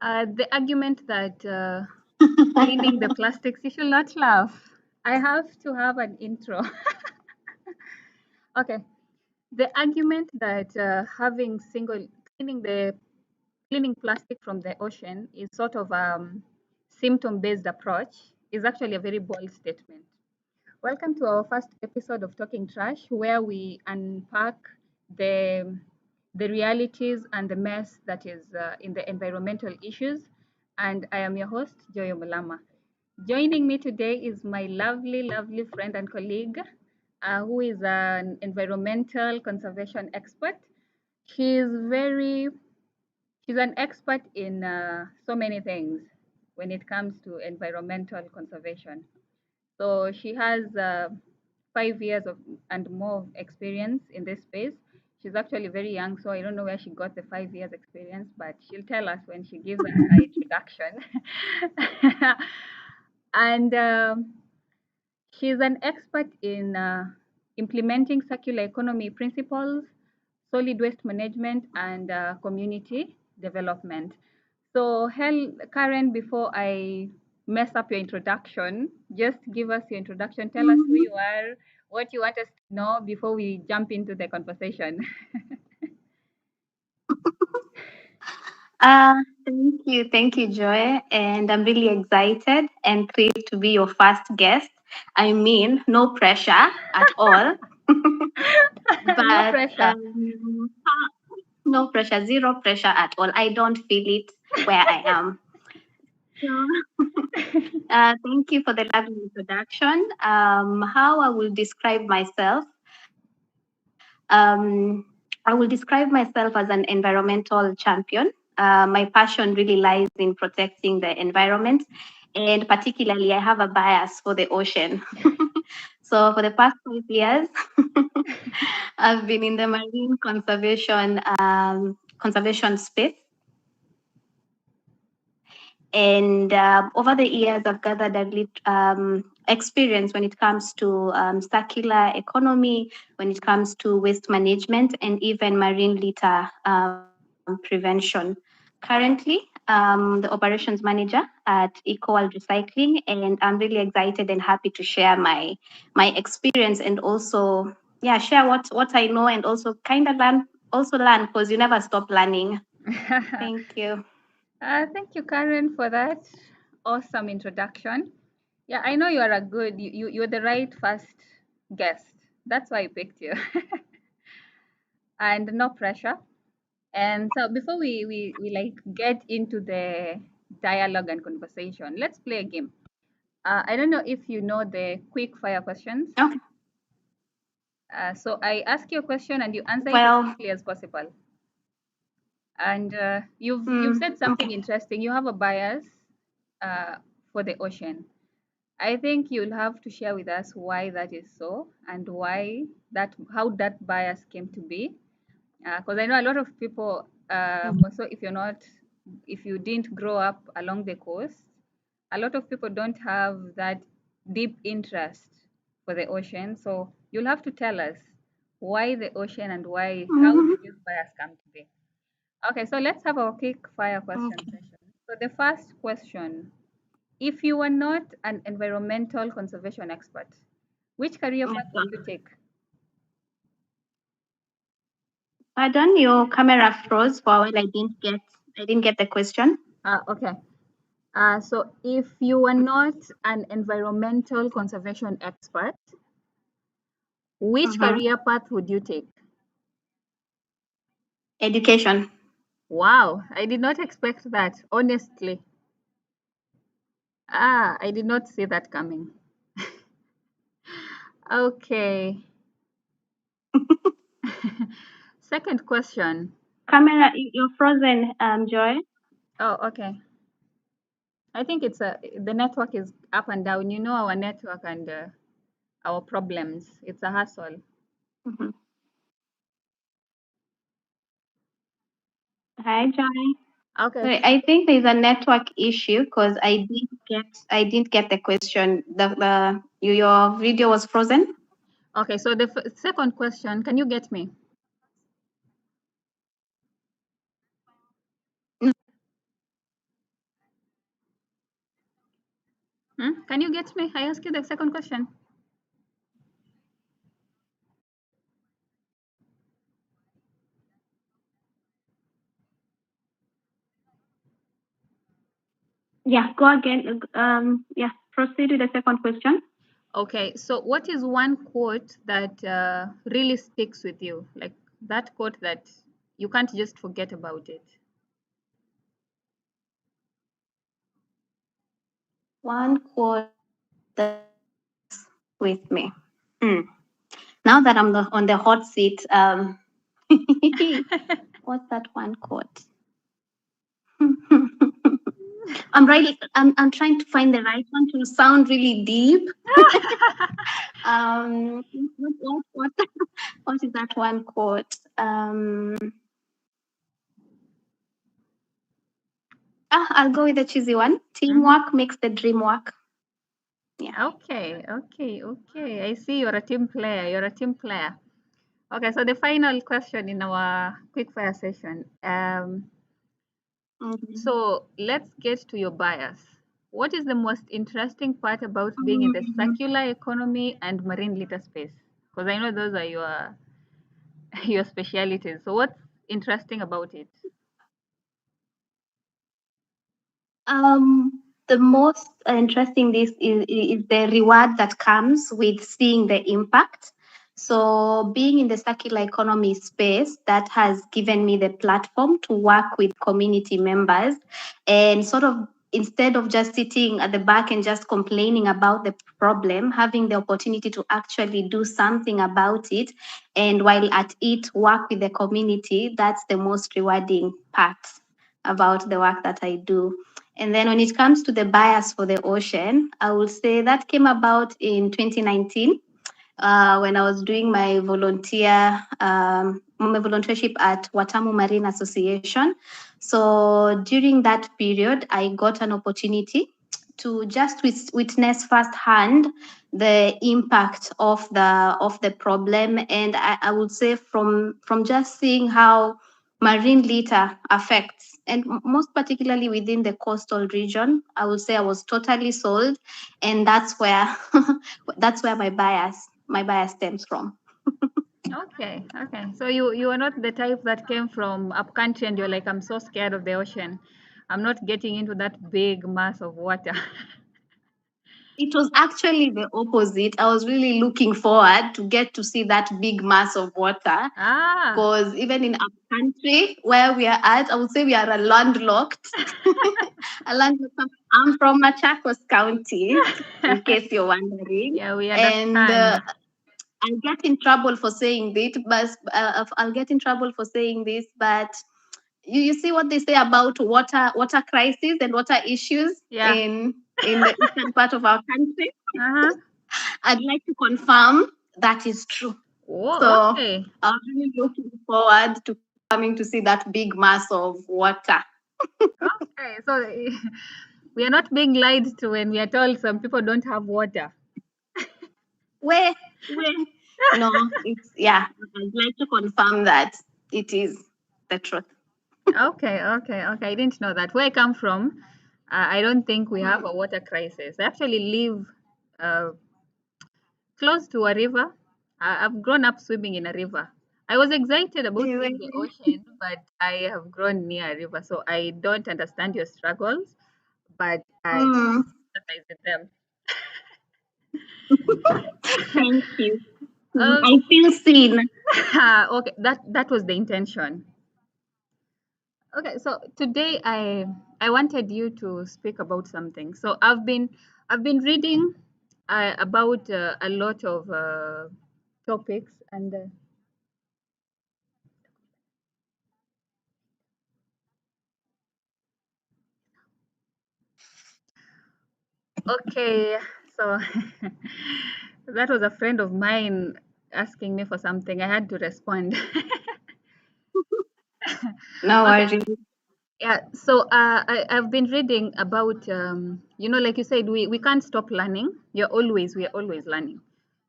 The argument that cleaning the plastics, you should not laugh. I have to have an intro. Okay. The argument that having single cleaning the cleaning plastic from the ocean is sort of symptom-based approach is actually a very bold statement. Welcome to our first episode of Talking Trash, where we unpack the the realities and the mess that is in the environmental issues. And I am your host, Joyo Mulama. Joining me today is my lovely friend and colleague, who is an environmental conservation expert. She's very She's an expert in so many things when it comes to environmental conservation. So she has 5 years of and more experience in this space. She's actually very young, so I don't know where she got the 5 years experience, but she'll tell us when she gives us her introduction. And she's an expert in implementing circular economy principles, solid waste management, and community development. So, Karen, before I mess up your introduction, just give us your introduction. Tell us who you are, what you want us to know before we jump into the conversation. Thank you, Joy. And I'm really excited and thrilled to be your first guest. I mean, no pressure at all. No but pressure. No pressure, zero pressure at all. I don't feel it where I am. So, thank you for the lovely introduction. How I will describe myself. I will describe myself as an environmental champion. My passion really lies in protecting the environment, and particularly, I have a bias for the ocean. So, for the past 5 years, I've been in the marine conservation space. And over the years, I've gathered a experience when it comes to circular economy, when it comes to waste management, and even marine litter prevention. Currently, the operations manager at EcoWorld Recycling, and I'm really excited and happy to share my experience and also share what I know and also kind of learn because you never stop learning. Thank you. Thank you, Karen, for that awesome introduction. Yeah, I know you are you're the right first guest. That's why I picked you. And no pressure. And so before we like get into the dialogue and conversation, let's play a game. I don't know if you know the quick fire questions. Okay. So I ask you a question and you answer it as Well, quickly as possible. And you've said something okay. interesting. You have a bias uh, for the ocean. I think you'll have to share with us why that is so and how that bias came to be. Because I know a lot of people, so if you didn't grow up along the coast, a lot of people don't have that deep interest for the ocean. So you'll have to tell us why the ocean and how Mhm. did this bias come to be? Okay, so let's have a quick fire question Okay. session. So the first question, if you were not an environmental conservation expert, which career path would you take? Pardon, your camera froze for a while. I didn't get the question. Okay. So if you were not an environmental conservation expert, which Mhm. career path would you take? Education. Wow, I did not expect that, honestly. I did not see that coming. Okay. Second question. Camera, you're frozen, Joy. Oh, okay. I think the network is up and down. You know our network and our problems. It's a hassle. Mhm. Hi, Joy. Okay. Sorry, I think there's a network issue because I didn't get the question. Your video was frozen. Okay. So the second question, can you get me? Can you get me? I asked you the second question. Yeah, go again. Yeah, proceed with the second question. Okay, so what is one quote that really sticks with you? Like that quote that you can't just forget about it. One quote that's with me. Hmm. Now that I'm on the hot seat, what's that one quote? I'm trying to find the right one to sound really deep. What what is that one quote? I'll go with the cheesy one. Mhm. Teamwork makes the dream work. Yeah. Okay, okay, okay. I see you're a team player. You're a team player. Okay, so the final question in our quick fire session. Mhm. So let's get to your bias. What is the most interesting part about being in the Mhm. circular economy and marine litter space? Because I know those are your your specialities. So what's interesting about it? The most interesting this is the reward that comes with seeing the impact. So being in the circular economy space, that has given me the platform to work with community members and sort of instead of just sitting at the back and just complaining about the problem, having the opportunity to actually do something about it. And while at it, work with the community, that's the most rewarding part about the work that I do. And then when it comes to the bias for the ocean, I will say that came about in 2019 when I was doing my volunteership at Watamu Marine Association. So during that period, I got an opportunity to just witness firsthand the impact of the problem, and I would say from just seeing how marine litter affects, and most particularly within the coastal region, I would say I was totally sold, and that's where that's where my bias stems from. Okay, okay. So you are not the type that came from up country and you're like, I'm so scared of the ocean. I'm not getting into that big mass of water. It was actually the opposite. I was really looking forward to get to see that big mass of water. Ah, Because even in our country where we are at, I would say we are a landlocked. I'm from Machakos County, in case you're wondering. yeah, we And understand. I'll get in trouble for saying this, but you see what they say about water crisis and water issues Yeah. in the eastern part of our country. Uh-huh. I'd like to confirm that is true. Oh, So okay. I'm really looking forward to coming to see that big mass of water. Okay. So we are not being lied to when we are told some people don't have water. Where no, it's yeah. I'd like to confirm that it is the truth. Okay, okay, okay. I didn't know that. Where I come from, I don't think we have Mm. a water crisis. I actually live uh, close to a river. I've grown up swimming in a river. I was excited about seeing the ocean, but I have grown near a river, so I don't understand your struggles, but I Mm. sympathize with them. Thank you. Um, I feel seen. okay, that was the intention. Okay, so today I wanted you to speak about something. So I've been reading about a lot of topics and okay, so that was a friend of mine asking me for something. I had to respond. No Okay, worries. yeah. So I've been reading about like you said, we can't stop learning. We are always learning.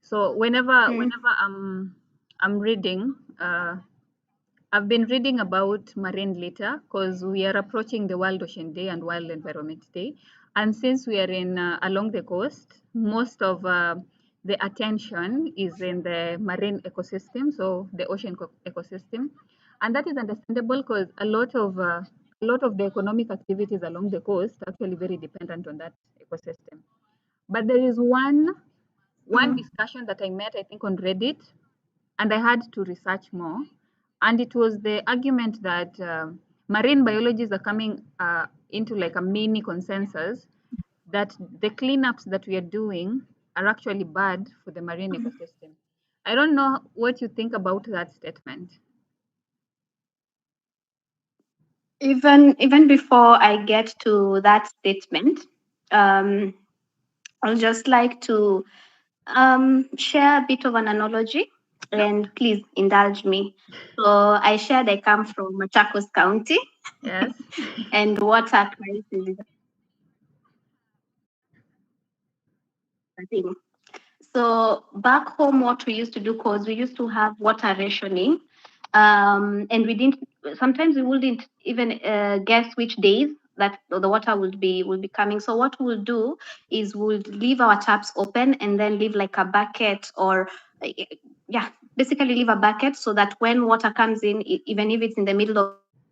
So whenever Mm. I'm reading, I've been reading about marine litter because we are approaching the World Ocean Day and World Environment Day. And since we are in along the coast, most of the attention is in the marine ecosystem, so the ocean ecosystem. And that is understandable because a lot of the economic activities along the coast are actually very dependent on that ecosystem. But there is one Mm. discussion that I met, I think, on Reddit, and I had to research more. And it was the argument that marine biologists are coming into like a mini consensus that the cleanups that we are doing are actually bad for the marine ecosystem. I don't know what you think about that statement. Even before I get to that statement, um, I'll just like to share a bit of an analogy, Yep. and please indulge me. So I shared I come from Machakos County, Yes. and water crisis is a thing. So back home, what we used to do, because we used to have water rationing, and we didn't. Sometimes we wouldn't even guess which days that the water would be coming. So what we'll do is we'll leave our taps open and then leave like a bucket or uh, yeah, basically leave a bucket so that when water comes in, even if it's in the middle of the night,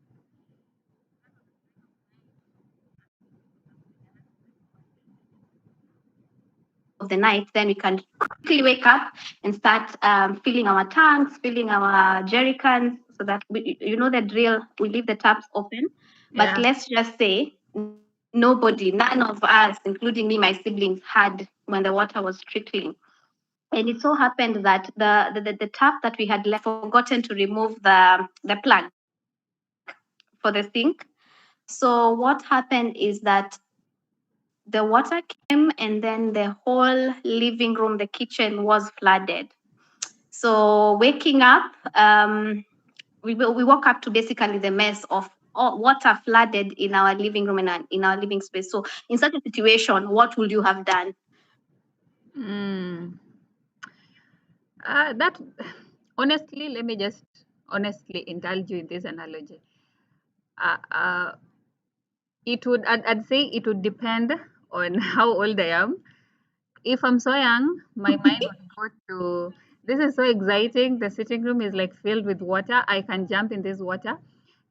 then we can quickly wake up and start filling our tanks, filling our jerrycans, so that you know the drill. We leave the taps open, but Yeah. let's just say nobody, none of us, including me, my siblings, had when the water was trickling. And it so happened that the tap that we had left, forgotten to remove the plug for the sink. So what happened is that the water came and then the whole living room, the kitchen was flooded. So waking up, we woke up to basically the mess of all water flooded in our living room and in our living space. So in such a situation, what would you have done? Mm. That honestly, let me just honestly indulge you in this analogy. Uh, uh, I'd say it would depend on how old I am. If I'm so young, my mind would go to this is so exciting. The sitting room is like filled with water. I can jump in this water.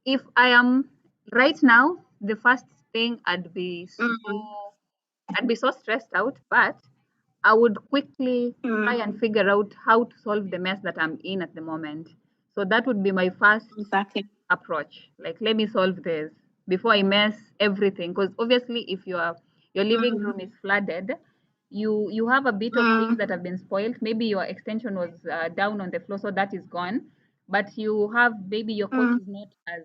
If I am right now, the first thing Mm, I'd be so stressed out, but I would quickly try mm, and figure out how to solve the mess that I'm in at the moment. So that would be my first exactly. approach. Like, let me solve this before I mess everything. Because obviously, if your living Mm, room is flooded, you have a bit of things that mm, have been spoiled. Maybe your extension was down on the floor, so that is gone. But you have maybe your coach mm, is not as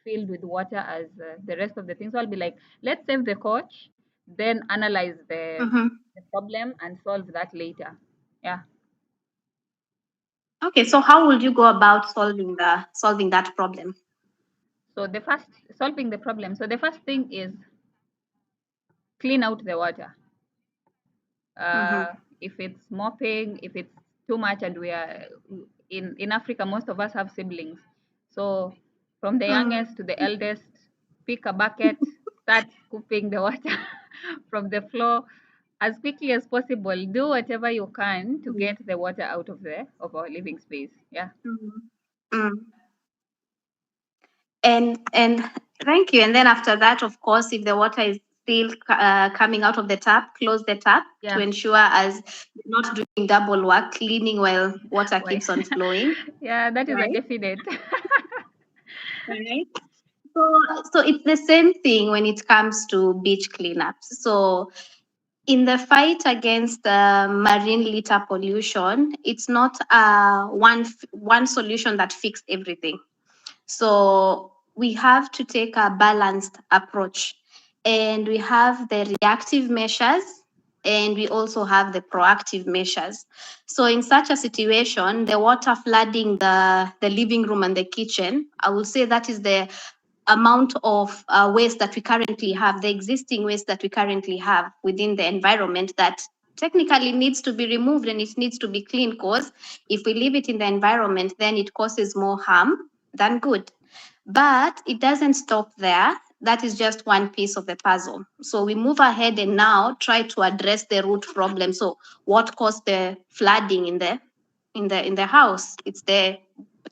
filled with water as the rest of the things. So I'll be like, let's save the coach, then analyze mhm. the problem and solve that later. Yeah. Okay, so how would you go about solving that problem? So the first solving the problem. So the first thing is clean out the water. Mm-hmm. If it's mopping, if it's too much, and we are in Africa, most of us have siblings. So from the Mm, youngest to the eldest, pick a bucket, start scooping the water from the floor as quickly as possible. Do whatever you can to mm, get the water out of our living space. Yeah. mm, mm. And thank you. And then after that, of course, if the water is still coming out of the tap, close the tap to Yeah. ensure as you're not doing double work, cleaning while water Why? keeps on flowing, Yeah, that is a right? definite. Right. So, so it's the same thing when it comes to beach cleanups. So in the fight against marine litter pollution, it's not one solution that fixes everything. So we have to take a balanced approach, and we have the reactive measures and we also have the proactive measures. So in such a situation, the water flooding the living room and the kitchen, I will say that is the amount of waste that we currently have, the existing waste that we currently have within the environment that technically needs to be removed and it needs to be clean, because if we leave it in the environment, then it causes more harm than good. But it doesn't stop there. That is just one piece of the puzzle. So we move ahead and now try to address the root problem. So what caused the flooding in the house? It's the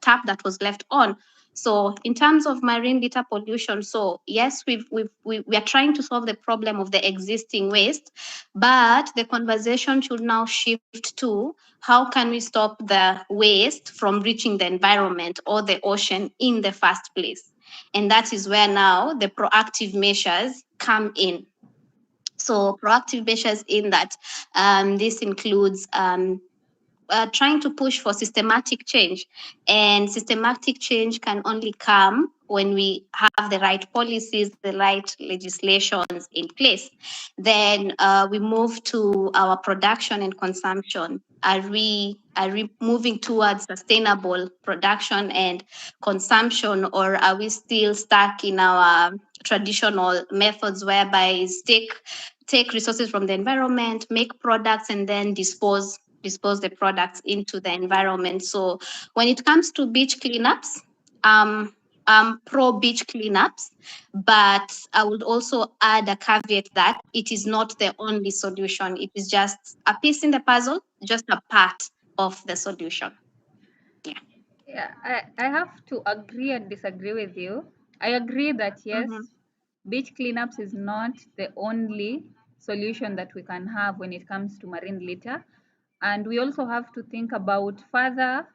tap that was left on. So in terms of marine litter pollution, so yes, we are trying to solve the problem of the existing waste, but the conversation should now shift to how can we stop the waste from reaching the environment or the ocean in the first place? And that is where now the proactive measures come in. So proactive measures in that this includes trying to push for systematic change. And systematic change can only come when we have the right policies, the right legislations in place. Then we move to our production and consumption. Are we moving towards sustainable production and consumption, or are we still stuck in our traditional methods whereby take resources from the environment, make products, and then dispose the products into the environment? So when it comes to beach cleanups, I'm pro beach cleanups, but I would also add a caveat that it is not the only solution. It is just a piece in the puzzle, just a part of the solution. Yeah. Yeah, I have to agree and disagree with you. I agree that yes, Mm-hmm. beach cleanups is not the only solution that we can have when it comes to marine litter. And we also have to think about further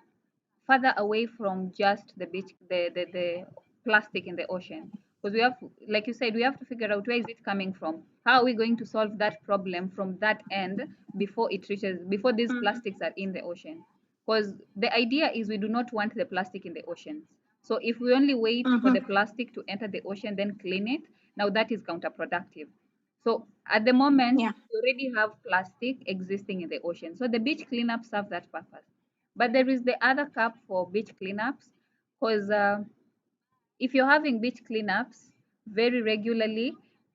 away from just the beach, the plastic in the ocean. Because we have, like you said, we have to figure out where is it coming from. How are we going to solve that problem from that end before these Mm-hmm. plastics are in the ocean? Because the idea is we do not want the plastic in the oceans. So if we only wait for the Mm-hmm. plastic to enter the ocean, then clean it, now that is counterproductive. So at the moment, Yeah. we already have plastic existing in the ocean. So the beach cleanup serve that purpose. But there is the other cap for beach cleanups, because if you're having beach cleanups very regularly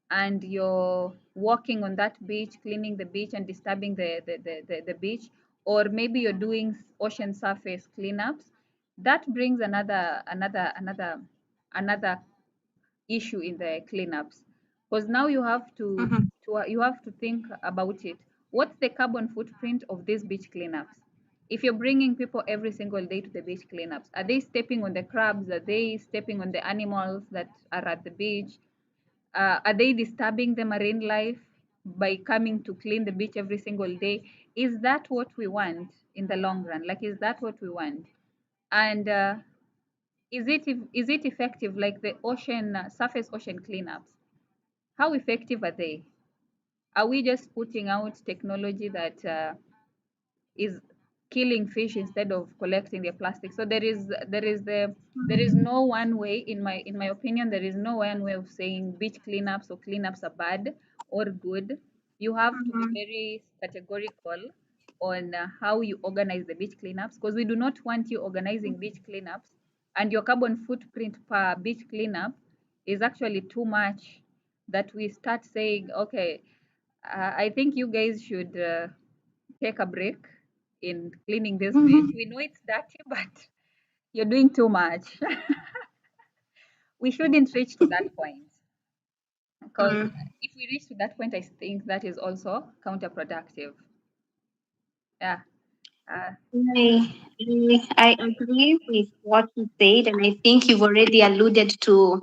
and you're walking on that beach, cleaning the beach and disturbing the beach, or maybe you're doing ocean surface cleanups, that brings another issue in the cleanups, because now Mm-hmm. you have to think about it. What's the carbon footprint of these beach cleanups? If you're bringing people every single day to the beach cleanups, are they stepping on the crabs? Are they stepping on the animals that are at the beach? Are they disturbing the marine life by coming to clean the beach every single day? Is that what we want in the long run? Like, is that what we want? And is it effective? Like the ocean surface ocean cleanups, how effective are they? Are we just putting out technology that is killing fish instead of collecting the plastic? So there is no one way, in my opinion, there is no one way of saying beach cleanups or cleanups are bad or good. You have to be Mm-hmm. very categorical on how you organize the beach cleanups, because we do not want you organizing beach cleanups and your carbon footprint per beach cleanup is actually too much, that we start saying, okay, I think you guys should take a break in cleaning this beach. Mm-hmm. We know it's dirty, but you're doing too much. We shouldn't reach to that point, because if we reach to that point, I think that is also counterproductive. Yeah. Uh, I agree with what you said, and I think you've already alluded to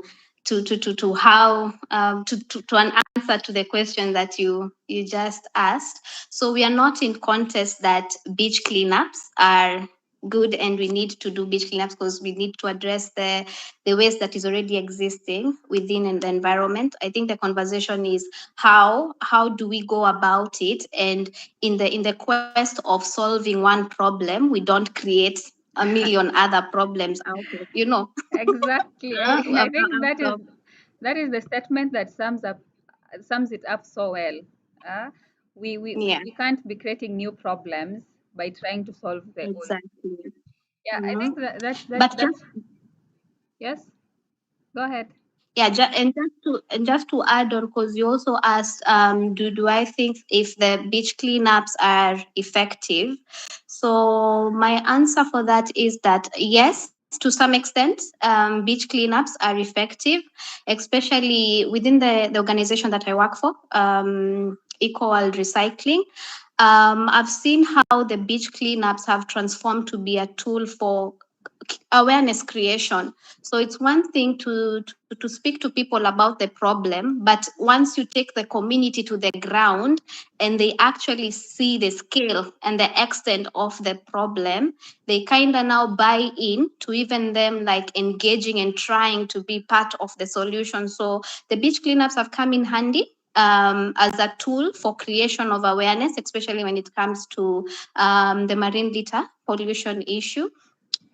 how to an answer to the question that you just asked. So we are not in contest that beach cleanups are good and we need to do beach cleanups, because we need to address the waste that is already existing within the environment. I think the conversation is how do we go about it, and in the quest of solving one problem, we don't create a million other problems out of. exactly. I think Out of that is the statement that sums it up so well. Uh, Yeah, we can't be creating new problems by trying to solve the old. exactly. Yeah, I Mhm. think But that's yes. Go ahead. yeah, and just to add on, because you also asked, do I think if the beach cleanups are effective? So my answer for that is that yes, to some extent, beach cleanups are effective, especially within the organization that I work for, Eco World Recycling. I've seen how the beach cleanups have transformed to be a tool for awareness creation. So it's one thing to speak to people about the problem, but once you take the community to the ground and they actually see the scale and the extent of the problem, they kind of now buy in to even them like engaging and trying to be part of the solution. So the beach cleanups have come in handy as a tool for creation of awareness, especially when it comes to the marine litter pollution issue,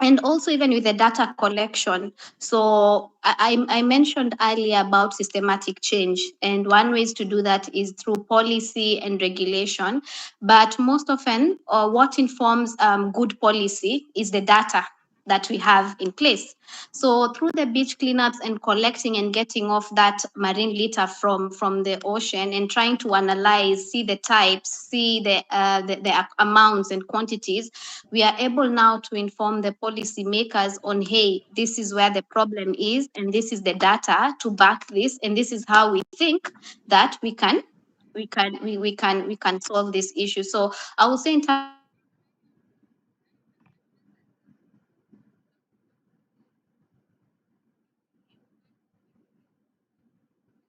and also even with the data collection. So I mentioned earlier about systematic change, and one ways to do that is through policy and regulation. But most often, what informs good policy is the data that we have in place. So through the beach cleanups and collecting and getting off that marine litter from the ocean and trying to analyze, see the types, see the amounts and quantities, we are able now to inform the policymakers on, hey, this is where the problem is, and this is the data to back this, and this is how we think that we can solve this issue. So I would say in terms of creation of awareness,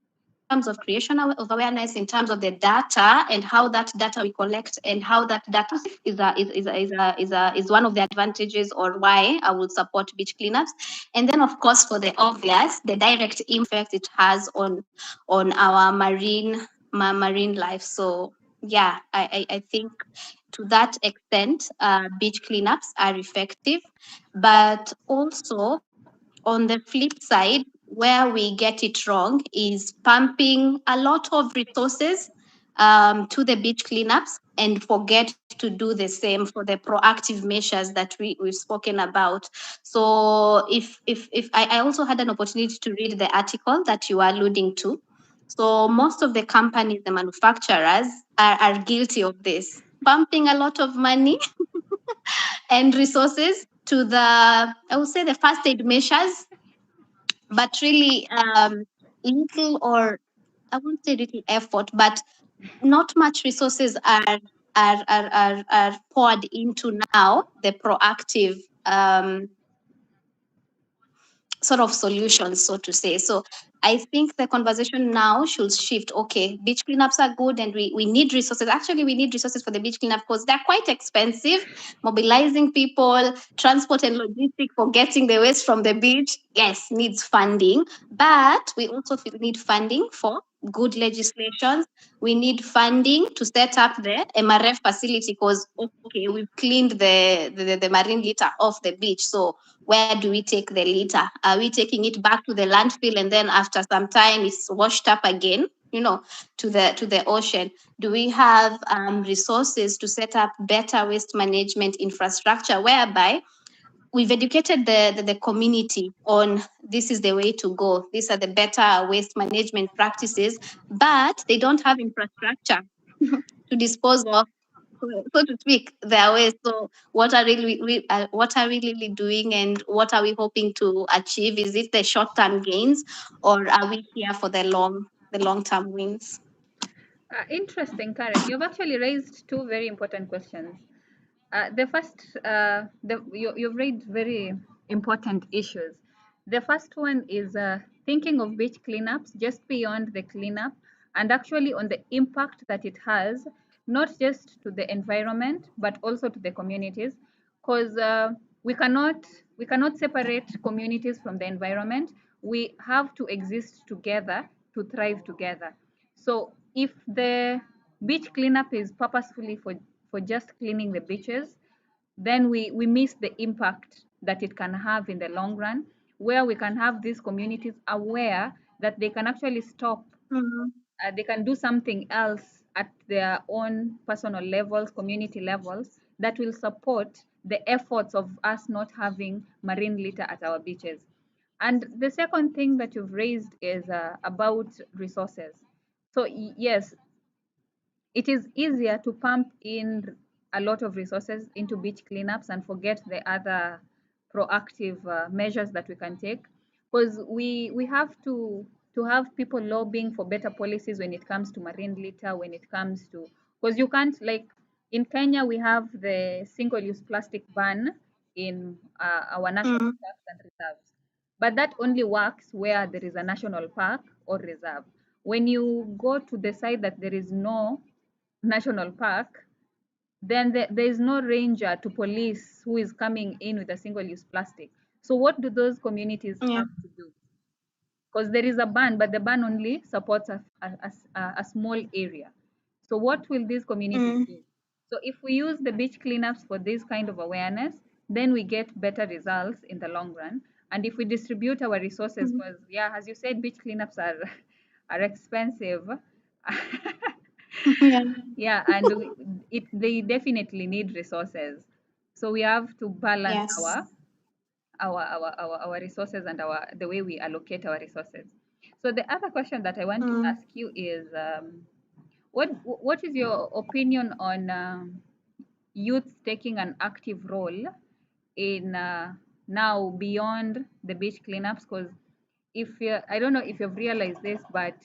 in terms of creation of awareness, in terms of the data and how that data we collect and how that data is one of the advantages or why I would support beach cleanups. And then of course for the obvious, the direct impact it has on our marine life. So yeah, I think to that extent, beach cleanups are effective, but also on the flip side, where we get it wrong is pumping a lot of resources to the beach cleanups and forget to do the same for the proactive measures that we've spoken about. So if I also had an opportunity to read the article that you are alluding to. So most of the companies, the manufacturers, are guilty of this, pumping a lot of money and resources to the, I would say, the first aid measures, but really little, or I won't say little effort, but not much resources are poured into now the proactive sort of solutions, so to say. So I think the conversation now should shift. Okay, beach cleanups are good and we need resources. Actually, we need resources for the beach cleanup because they're quite expensive. Mobilizing people, transport and logistics for getting the waste from the beach, yes, needs funding. But we also need funding for good legislations. We need funding to set up the MRF facility because, okay, we've cleaned the marine litter off the beach. So where do we take the litter? Are we taking it back to the landfill and then after some time it's washed up again, to the ocean? Do we have resources to set up better waste management infrastructure whereby we've educated the community on this is the way to go, these are the better waste management practices, but they don't have infrastructure to dispose of, so to speak, their way. So what are we really doing, and what are we hoping to achieve? Is it the short term gains, or are we here for the long term wins? Interesting, Karen. You've actually raised two very important questions. The first, you've raised very important issues. The first one is thinking of beach cleanups just beyond the cleanup and actually on the impact that it has, not just to the environment, but also to the communities. Because we cannot we cannot separate communities from the environment. We have to exist together to thrive together. So if the beach cleanup is purposefully for just cleaning the beaches, then we miss the impact that it can have in the long run, where we can have these communities aware that they can actually stop, Mhm. they can do something else at their own personal levels, community levels, that will support the efforts of us not having marine litter at our beaches. And the second thing that you've raised is about resources. So yes, it is easier to pump in a lot of resources into beach cleanups and forget the other proactive measures that we can take, because we have to have people lobbying for better policies when it comes to marine litter, when it comes to, because you can't, like in Kenya we have the single-use plastic ban in our national Mm, parks and reserves, but that only works where there is a national park or reserve. When you go to the side that there is no national park, then there is no ranger to police who is coming in with a single-use plastic. So what do those communities yeah. have to do? Because there is a ban, but the ban only supports a small area. So what will these communities Mm, do? So if we use the beach cleanups for this kind of awareness, then we get better results in the long run. And if we distribute our resources, mm, because yeah, as you said, beach cleanups are are expensive. yeah. Yeah, and they definitely need resources. So we have to balance Yes. our resources and our the way we allocate our resources. So the other question that I want to Mm, ask you is, what is your opinion on youth taking an active role in now beyond the beach cleanups? Because if I don't know if you've realized this, but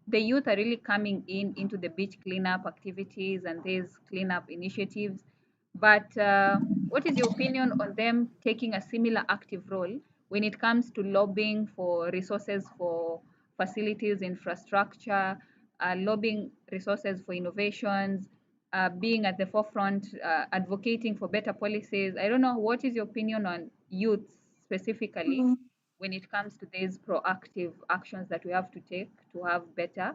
the youth are really coming in into the beach cleanup activities and these cleanup initiatives. But what is your opinion on them taking a similar active role when it comes to lobbying for resources for facilities, infrastructure, lobbying resources for innovations, being at the forefront, advocating for better policies? I don't know, what is your opinion on youth specifically mm. when it comes to these proactive actions that we have to take to have better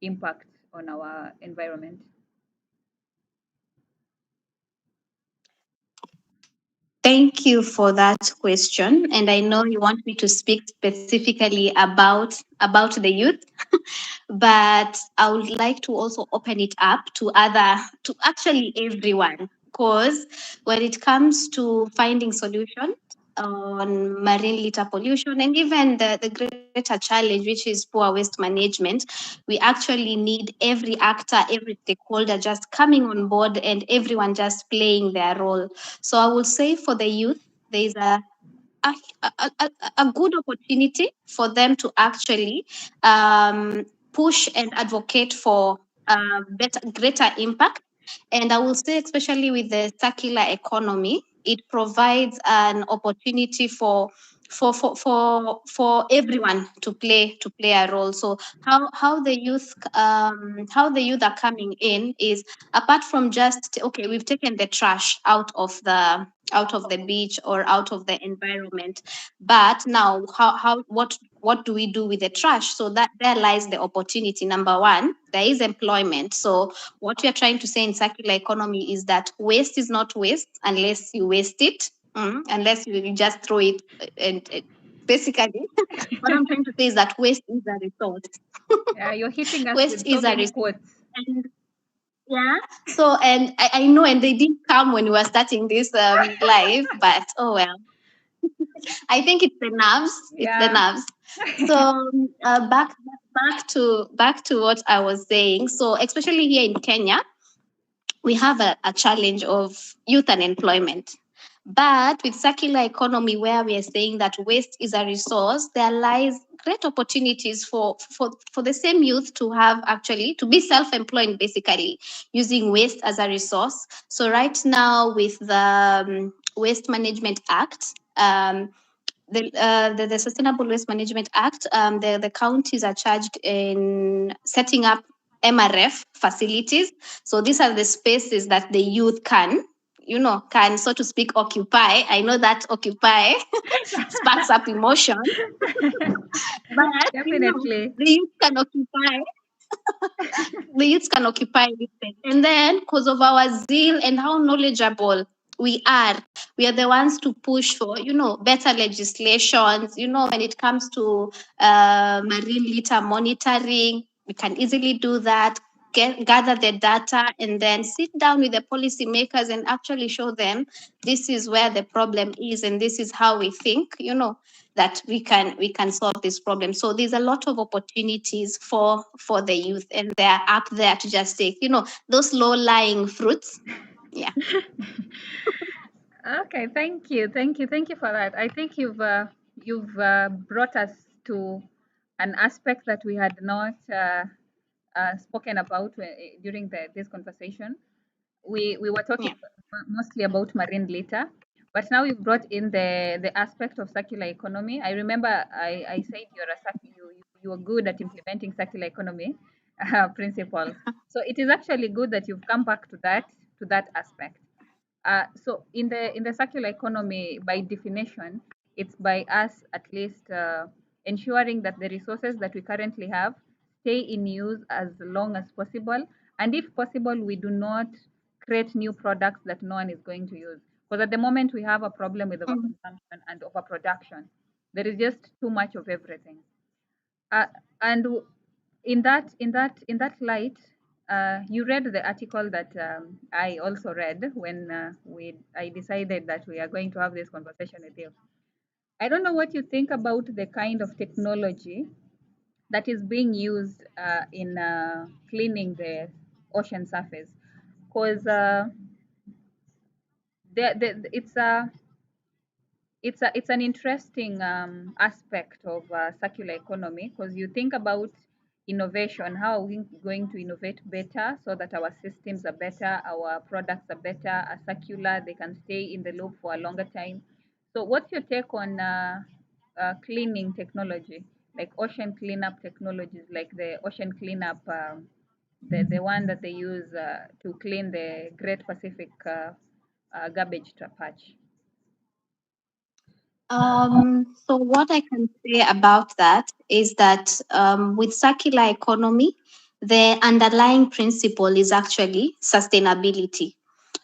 impact on our environment? Thank you for that question. And I know you want me to speak specifically about the youth, but I would like to also open it up to actually everyone. Because when it comes to finding solutions on marine litter pollution and even the greater challenge, which is poor waste management, we actually need every actor, every stakeholder just coming on board and everyone just playing their role. So I would say for the youth, there is a, a good opportunity for them to actually um, push and advocate for greater impact. And I will say, especially with the circular economy, it provides an opportunity for everyone to play a role. So how the youth are coming in is, apart from just, okay, we've taken the trash out of the beach or out of the environment, but now how what do we do with the trash? So that there lies the opportunity. Number one, there is employment. So what we are trying to say in circular economy is that waste is not waste unless you waste it, unless you just throw it. And basically what I'm trying to say is that waste is a resource. Yeah, you're hitting us Waste with so is a many resource. quotes. And yeah. So, and I know, and they didn't come when we were starting this live, but oh well. I think it's the nerves. It's the Yeah. nerves. So back to what I was saying. So especially here in Kenya, we have a challenge of youth unemployment. But with circular economy, where we are saying that waste is a resource, there lies great opportunities for the same youth to have actually to be self-employed, basically using waste as a resource. So right now with the Waste Management Act, the Sustainable Waste Management Act, the counties are charged in setting up MRF facilities. So these are the spaces that the youth can, can, so to speak, occupy. I know that occupy sparks up emotion, but Definitely. the youth can occupy. The youths can occupy this space. And then, because of our zeal and how knowledgeable we are, we are the ones to push for, better legislations. When it comes to marine litter monitoring, we can easily do that. Gather the data and then sit down with the policymakers and actually show them this is where the problem is and this is how we think, that we can solve this problem. So there's a lot of opportunities for the youth, and they're up there to just take those low lying fruits. Yeah. Okay, thank you for that. I think you've brought us to an aspect that we had not spoken about during this conversation. We were talking Yeah. mostly about marine litter, but now you've brought in the aspect of circular economy. I remember I said you are good at implementing circular economy principles. So it is actually good that you've come back to that aspect. So in the circular economy, by definition, it's by us at least ensuring that the resources that we currently have stay in use as long as possible, and if possible, we do not create new products that no one is going to use. Because at the moment, we have a problem with Mm. overconsumption and overproduction. There is just too much of everything. Uh, and in that light, you read the article that I also read when I decided that we are going to have this conversation with you. I don't know what you think about the kind of technology that is being used in cleaning the ocean surface, because it's an interesting aspect of circular economy, because you think about innovation. How are we going to innovate better so that our systems are better, our products are better, are circular, they can stay in the loop for a longer time. So, what's your take on cleaning technology, like ocean cleanup technologies, like the ocean cleanup, the one that they use to clean the Great Pacific garbage patch? So what I can say about that is that with circular economy, the underlying principle is actually sustainability.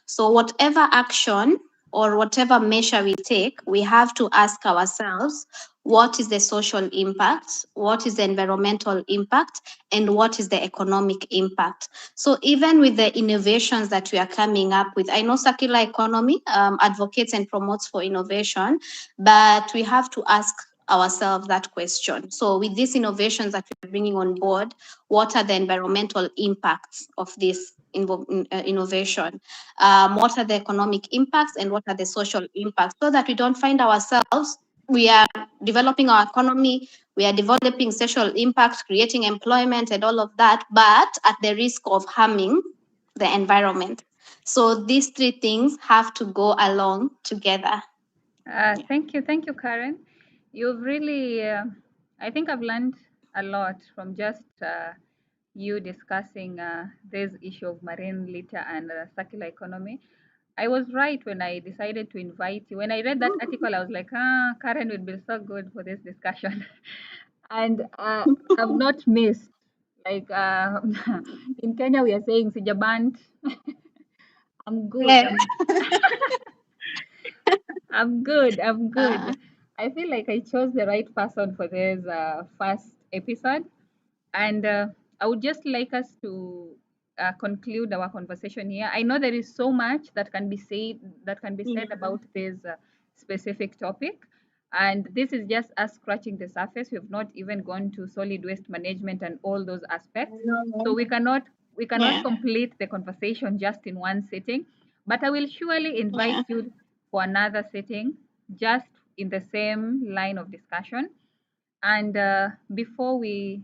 So, whatever action or whatever measure we take, we have to ask ourselves what is the social impact, what is the environmental impact, and what is the economic impact. So, even with the innovations that we are coming up with, I know circular economy advocates and promotes for innovation, but we have to ask ourselves that question. So, with these innovations that we're bringing on board, what are the environmental impacts of this innovation? What are the economic impacts and what are the social impacts, so that we don't find ourselves, we are developing our economy, we are developing social impact, creating employment and all of that, but at the risk of harming the environment. So these three things have to go along together. Yeah. Thank you, Karen. You've really, I think I've learned a lot from just you discussing this issue of marine litter and circular economy. I was right when I decided to invite you. When I read that article, I was like, Karen would be so good for this discussion. And I've not missed. Like in Kenya, we are saying sijabant. I'm good. Yeah. I'm good. I'm Uh, good. I feel like I chose the right person for this first episode. And I would just like us to conclude our conversation here. I know there is so much that can be said yeah. about this specific topic. And this is just us scratching the surface. We've not even gone to solid waste management and all those aspects. So we cannot Yeah. complete the conversation just in one sitting. But I will surely invite Yeah. you for another sitting, just in the same line of discussion. And before we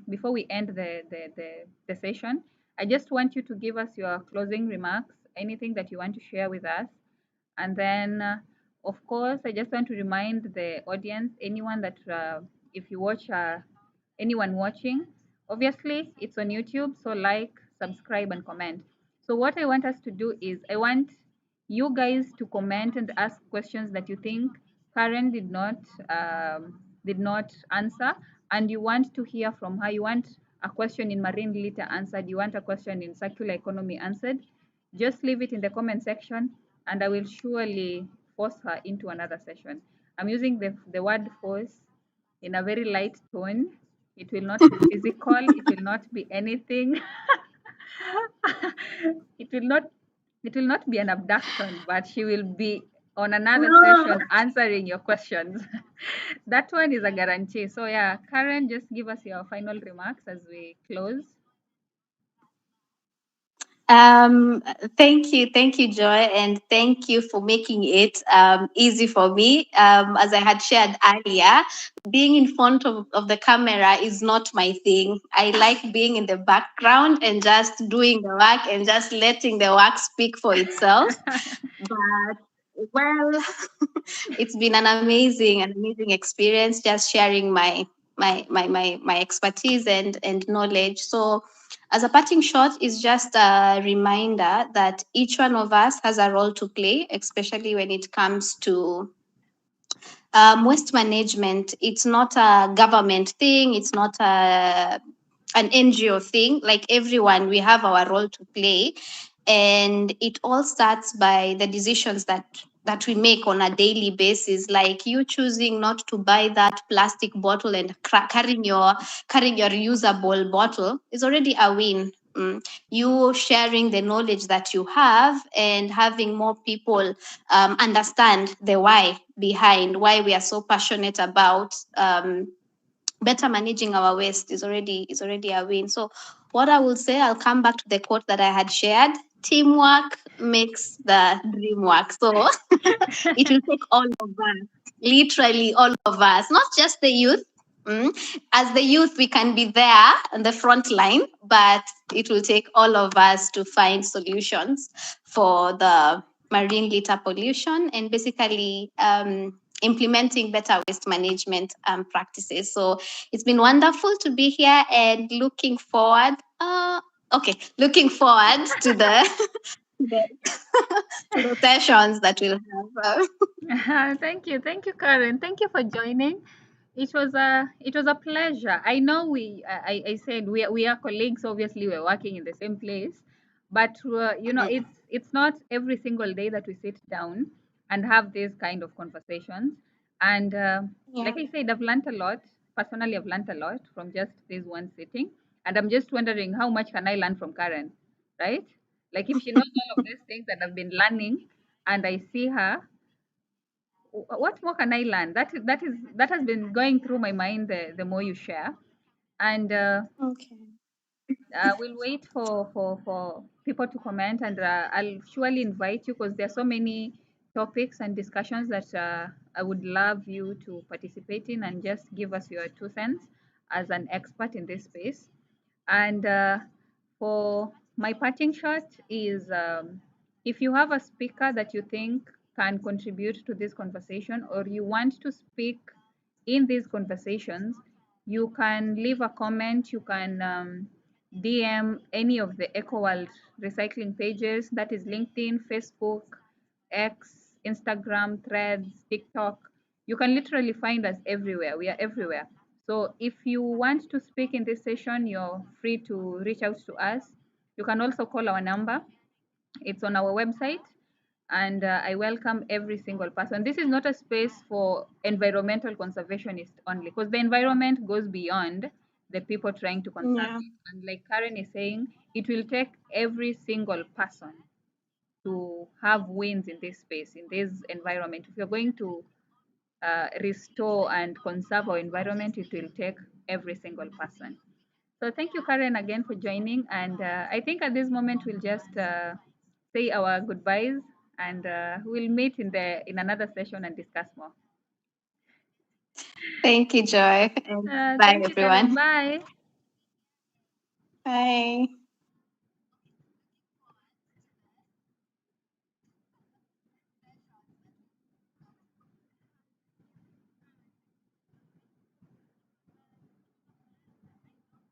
end the session, I just want you to give us your closing remarks, anything that you want to share with us. And then, of course, I just want to remind the audience, anyone that if you watch anyone watching, obviously it's on YouTube, so like, subscribe, and comment. So what I want us to do is I want you guys to comment and ask questions that you think Karen did not answer, and you want to hear from her. You want a question in marine litter answered. You want a question in circular economy answered. Just leave it in the comment section, and I will surely force her into another session. I'm using the word force in a very light tone. It will not be physical. It will not be anything. it will not it will not be an abduction, but she will be on another No. session answering your questions. That one is a guarantee. So yeah, Karen, just give us your final remarks as we close. Um, thank you, Joy, and thank you for making it easy for me. As I had shared earlier, being in front of the camera is not my thing. I like being in the background and just doing the work and just letting the work speak for itself. But well, it's been an amazing experience just sharing my expertise and knowledge. So as a parting shot is just a reminder that each one of us has a role to play, especially when it comes to waste management. It's not a government thing. It's not an NGO thing. Like everyone, we have our role to play, and it all starts by the decisions that we make on a daily basis, like you choosing not to buy that plastic bottle and carrying your reusable bottle is already a win. You sharing the knowledge that you have and having more people understand the why behind why we are so passionate about better managing our waste is already a win. So what I will say, I'll come back to the quote that I had shared. Teamwork makes the dream work. So it will take all of us, literally all of us, not just the youth. Mm. As the youth, we can be there on the front line, but it will take all of us to find solutions for the marine litter pollution and basically implementing better waste management practices. So it's been wonderful to be here and looking forward. Looking forward to the the, to the sessions that we'll have. Thank you, Karen. Thank you for joining. It was a pleasure. I know I said we are colleagues. Obviously, we're working in the same place, but it's not every single day that we sit down and have these kind of conversations. And Yeah. like I said, I've learned a lot. Personally, I've learned a lot from just this one sitting, and I'm just wondering how much can I learn from Karen, right? Like if she knows all of these things that I've been learning, and I see her, what more can I learn? That has been going through my mind the more you share, and Okay. we'll wait for people to comment, and I'll surely invite you because there are so many topics and discussions that I would love you to participate in and just give us your 2 cents as an expert in this space. And for my parting shot is if you have a speaker that you think can contribute to this conversation or you want to speak in these conversations, you can leave a comment, you can DM any of the EcoWorld recycling pages, that is LinkedIn, Facebook, X, Instagram, Threads, TikTok. You can literally find us everywhere. We are everywhere. So if you want to speak in this session, you're free to reach out to us. You can also call our number. It's on our website. And I welcome every single person. This is not a space for environmental conservationists only, because the environment goes beyond the people trying to conserve Yeah. it. And like Karen is saying, it will take every single person to have wins in this space, in this environment. If you're going to restore and conserve our environment, it will take every single person. So thank you, Karen, again for joining. And I think at this moment we'll just say our goodbyes, and we'll meet in another session and discuss more. Thank you, Joy. And bye, Thank you, Karen. everyone. Bye. Bye.